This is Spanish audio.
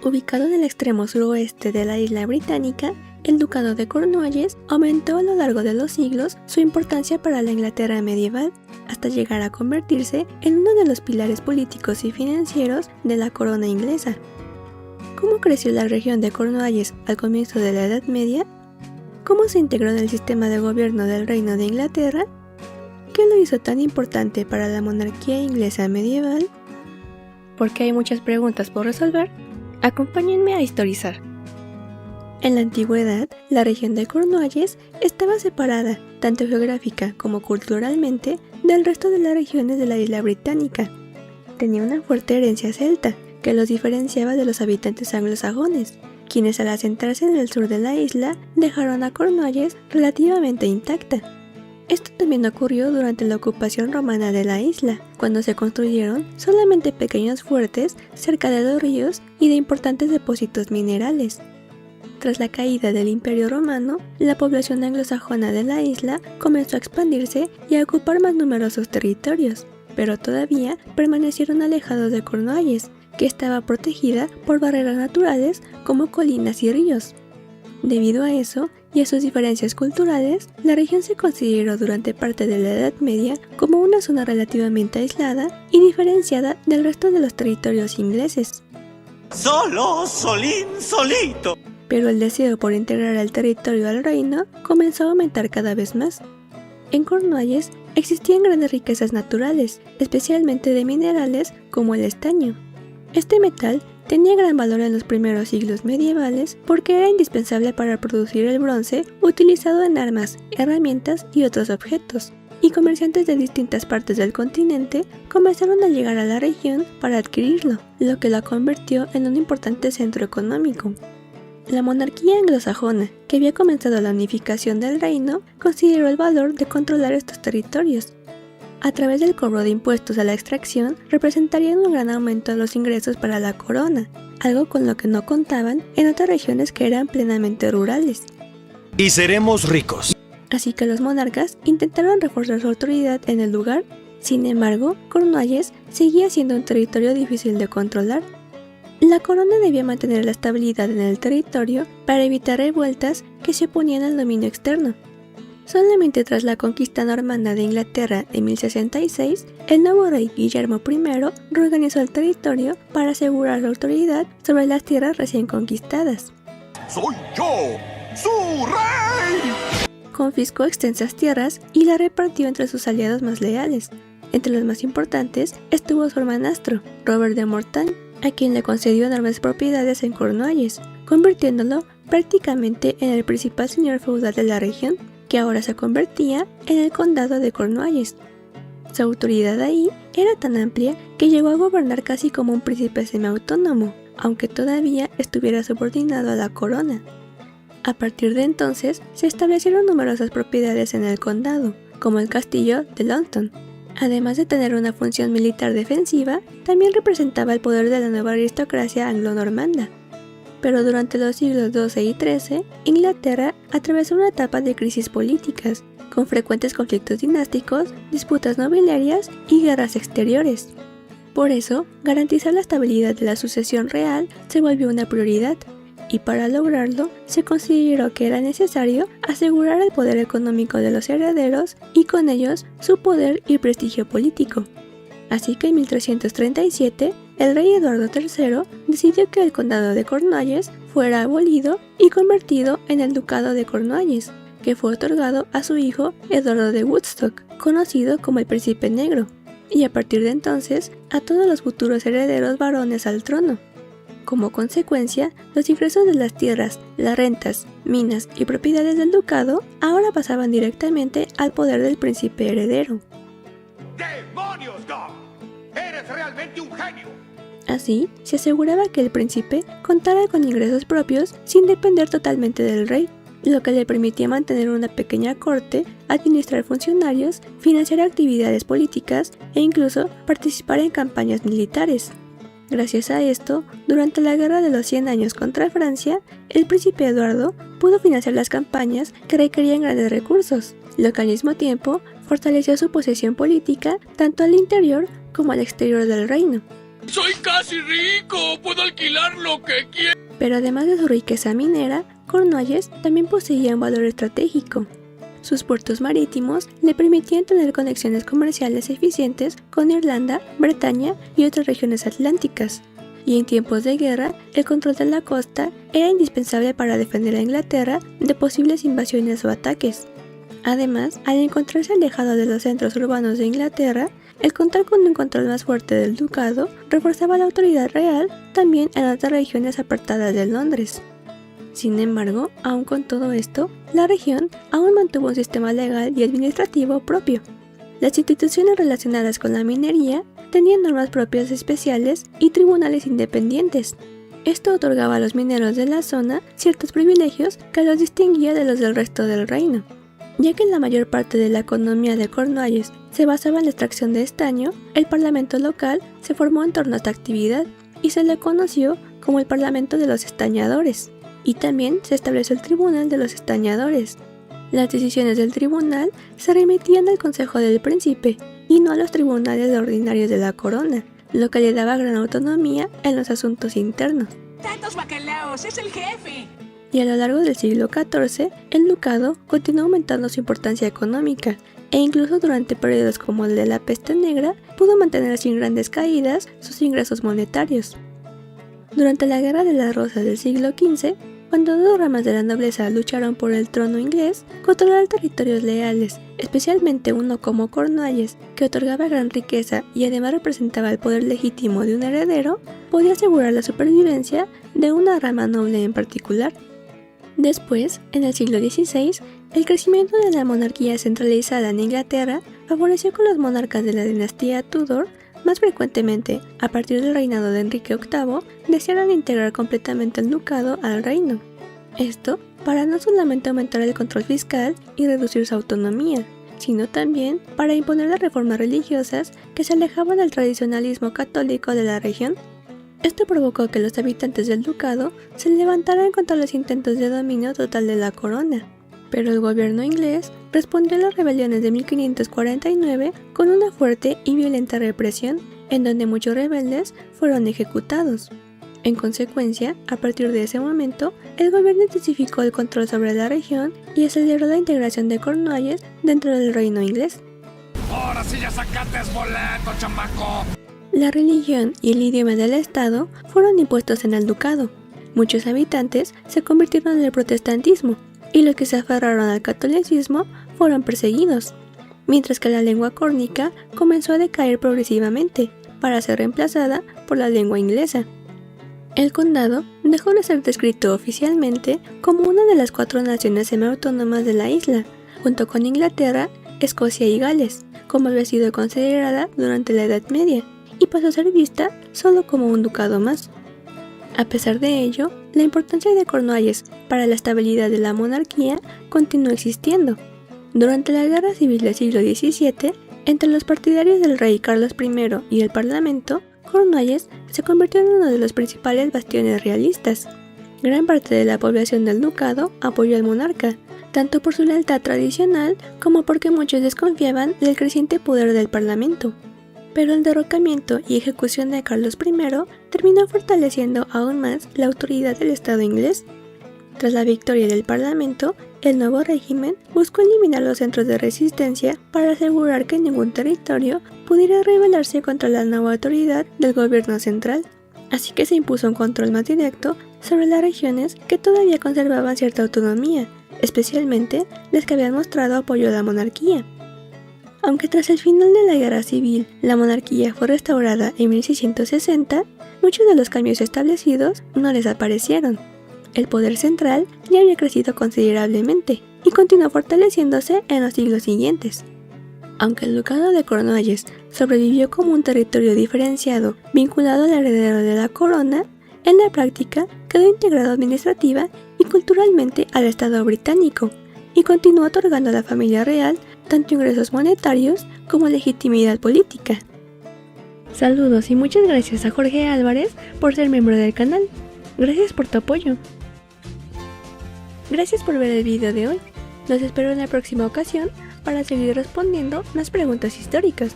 Ubicado en el extremo suroeste de la isla británica, el Ducado de Cornualles aumentó a lo largo de los siglos su importancia para la Inglaterra medieval, hasta llegar a convertirse en uno de los pilares políticos y financieros de la corona inglesa. ¿Cómo creció la región de Cornualles al comienzo de la Edad Media? ¿Cómo se integró en el sistema de gobierno del Reino de Inglaterra? ¿Qué lo hizo tan importante para la monarquía inglesa medieval? Porque hay muchas preguntas por resolver, acompáñenme a historizar. En la antigüedad, la región de Cornualles estaba separada, tanto geográfica como culturalmente, del resto de las regiones de la isla británica. Tenía una fuerte herencia celta, que los diferenciaba de los habitantes anglosajones, quienes al asentarse en el sur de la isla dejaron a Cornualles relativamente intacta. Esto también ocurrió durante la ocupación romana de la isla, cuando se construyeron solamente pequeños fuertes cerca de los ríos y de importantes depósitos minerales. Tras la caída del Imperio Romano, la población anglosajona de la isla comenzó a expandirse y a ocupar más numerosos territorios, pero todavía permanecieron alejados de Cornualles, que estaba protegida por barreras naturales como colinas y ríos. Debido a eso y a sus diferencias culturales, la región se consideró durante parte de la Edad Media como una zona relativamente aislada y diferenciada del resto de los territorios ingleses. Solito. Pero el deseo por integrar el territorio al reino comenzó a aumentar cada vez más. En Cornualles existían grandes riquezas naturales, especialmente de minerales como el estaño. Este metal tenía gran valor en los primeros siglos medievales porque era indispensable para producir el bronce utilizado en armas, herramientas y otros objetos, y comerciantes de distintas partes del continente comenzaron a llegar a la región para adquirirlo, lo que la convirtió en un importante centro económico. La monarquía anglosajona, que había comenzado la unificación del reino, consideró el valor de controlar estos territorios. A través del cobro de impuestos a la extracción, representarían un gran aumento de los ingresos para la corona, algo con lo que no contaban en otras regiones que eran plenamente rurales. Y seremos ricos. Así que los monarcas intentaron reforzar su autoridad en el lugar. Sin embargo, Cornualles seguía siendo un territorio difícil de controlar. La corona debía mantener la estabilidad en el territorio para evitar revueltas que se oponían al dominio externo. Solamente tras la conquista normanda de Inglaterra en 1066, el nuevo rey Guillermo I reorganizó el territorio para asegurar su autoridad sobre las tierras recién conquistadas. ¡Soy yo, su rey! Confiscó extensas tierras y las repartió entre sus aliados más leales. Entre los más importantes estuvo su hermanastro, Robert de Mortain, a quien le concedió enormes propiedades en Cornualles, convirtiéndolo prácticamente en el principal señor feudal de la región, que ahora se convertía en el condado de Cornualles. Su autoridad ahí era tan amplia que llegó a gobernar casi como un príncipe semiautónomo, aunque todavía estuviera subordinado a la corona. A partir de entonces se establecieron numerosas propiedades en el condado, como el castillo de Longton. Además de tener una función militar defensiva, también representaba el poder de la nueva aristocracia anglo-normanda. Pero durante los siglos XII y XIII, Inglaterra atravesó una etapa de crisis políticas, con frecuentes conflictos dinásticos, disputas nobiliarias y guerras exteriores. Por eso, garantizar la estabilidad de la sucesión real se volvió una prioridad, y para lograrlo se consideró que era necesario asegurar el poder económico de los herederos y con ellos su poder y prestigio político. Así que en 1337, el rey Eduardo III decidió que el condado de Cornualles fuera abolido y convertido en el ducado de Cornualles, que fue otorgado a su hijo Eduardo de Woodstock, conocido como el Príncipe Negro, y a partir de entonces a todos los futuros herederos varones al trono. Como consecuencia, los ingresos de las tierras, las rentas, minas y propiedades del ducado ahora pasaban directamente al poder del príncipe heredero. ¡Demonios, Doc! ¡Eres realmente un genio! Así, se aseguraba que el príncipe contara con ingresos propios sin depender totalmente del rey, lo que le permitía mantener una pequeña corte, administrar funcionarios, financiar actividades políticas e incluso participar en campañas militares. Gracias a esto, durante la Guerra de los 100 años contra Francia, el príncipe Eduardo pudo financiar las campañas que requerían grandes recursos, lo que al mismo tiempo fortaleció su posesión política tanto al interior como al exterior del reino. ¡Soy casi rico! ¡Puedo alquilar lo que quiera! Pero además de su riqueza minera, Cornualles también poseía un valor estratégico. Sus puertos marítimos le permitían tener conexiones comerciales eficientes con Irlanda, Bretaña y otras regiones atlánticas. Y en tiempos de guerra, el control de la costa era indispensable para defender a Inglaterra de posibles invasiones o ataques. Además, al encontrarse alejado de los centros urbanos de Inglaterra, el contar con un control más fuerte del ducado reforzaba la autoridad real también en otras regiones apartadas de Londres. Sin embargo, aun con todo esto, la región aún mantuvo un sistema legal y administrativo propio. Las instituciones relacionadas con la minería tenían normas propias especiales y tribunales independientes. Esto otorgaba a los mineros de la zona ciertos privilegios que los distinguía de los del resto del reino. Ya que la mayor parte de la economía de Cornualles se basaba en la extracción de estaño, el parlamento local se formó en torno a esta actividad y se le conoció como el Parlamento de los Estañadores, y también se estableció el Tribunal de los Estañadores. Las decisiones del tribunal se remitían al consejo del príncipe y no a los tribunales ordinarios de la corona, lo que le daba gran autonomía en los asuntos internos. ¡Tantos bacalaos! ¡Es el jefe! Y a lo largo del siglo XIV, el ducado continuó aumentando su importancia económica, e incluso durante periodos como el de la peste negra, pudo mantener sin grandes caídas sus ingresos monetarios. Durante la Guerra de las Rosas del siglo XV, cuando dos ramas de la nobleza lucharon por el trono inglés, controlar territorios leales, especialmente uno como Cornualles, que otorgaba gran riqueza y además representaba el poder legítimo de un heredero, podía asegurar la supervivencia de una rama noble en particular. Después, en el siglo XVI, el crecimiento de la monarquía centralizada en Inglaterra favoreció que los monarcas de la dinastía Tudor, más frecuentemente a partir del reinado de Enrique VIII, desearan integrar completamente el ducado al reino. Esto para no solamente aumentar el control fiscal y reducir su autonomía, sino también para imponer las reformas religiosas que se alejaban del tradicionalismo católico de la región. Esto provocó que los habitantes del ducado se levantaran contra los intentos de dominio total de la corona, pero el gobierno inglés respondió a las rebeliones de 1549 con una fuerte y violenta represión, en donde muchos rebeldes fueron ejecutados. En consecuencia, a partir de ese momento, el gobierno intensificó el control sobre la región y aceleró la integración de Cornualles dentro del reino inglés. ¡Ahora sí ya sacaste boleto, chamaco! La religión y el idioma del Estado fueron impuestos en el ducado. Muchos habitantes se convirtieron en el protestantismo, y los que se aferraron al catolicismo fueron perseguidos, mientras que la lengua córnica comenzó a decaer progresivamente, para ser reemplazada por la lengua inglesa. El condado dejó de ser descrito oficialmente como una de las 4 naciones semiautónomas de la isla, junto con Inglaterra, Escocia y Gales, como había sido considerada durante la Edad Media, y pasó a ser vista solo como un ducado más. A pesar de ello, la importancia de Cornualles para la estabilidad de la monarquía continuó existiendo. Durante la Guerra Civil del siglo XVII, entre los partidarios del rey Carlos I y el Parlamento, Cornualles se convirtió en uno de los principales bastiones realistas. Gran parte de la población del ducado apoyó al monarca, tanto por su lealtad tradicional como porque muchos desconfiaban del creciente poder del Parlamento. Pero el derrocamiento y ejecución de Carlos I terminó fortaleciendo aún más la autoridad del Estado inglés. Tras la victoria del Parlamento, el nuevo régimen buscó eliminar los centros de resistencia para asegurar que ningún territorio pudiera rebelarse contra la nueva autoridad del gobierno central. Así que se impuso un control más directo sobre las regiones que todavía conservaban cierta autonomía, especialmente las que habían mostrado apoyo a la monarquía. Aunque tras el final de la Guerra Civil la monarquía fue restaurada en 1660, muchos de los cambios establecidos no desaparecieron. El poder central ya había crecido considerablemente y continuó fortaleciéndose en los siglos siguientes. Aunque el ducado de Cornualles sobrevivió como un territorio diferenciado vinculado al heredero de la corona, en la práctica quedó integrado administrativa y culturalmente al Estado británico y continuó otorgando a la familia real tanto ingresos monetarios como legitimidad política. Saludos y muchas gracias a Jorge Álvarez por ser miembro del canal. Gracias por tu apoyo. Gracias por ver el video de hoy. Los espero en la próxima ocasión para seguir respondiendo más preguntas históricas.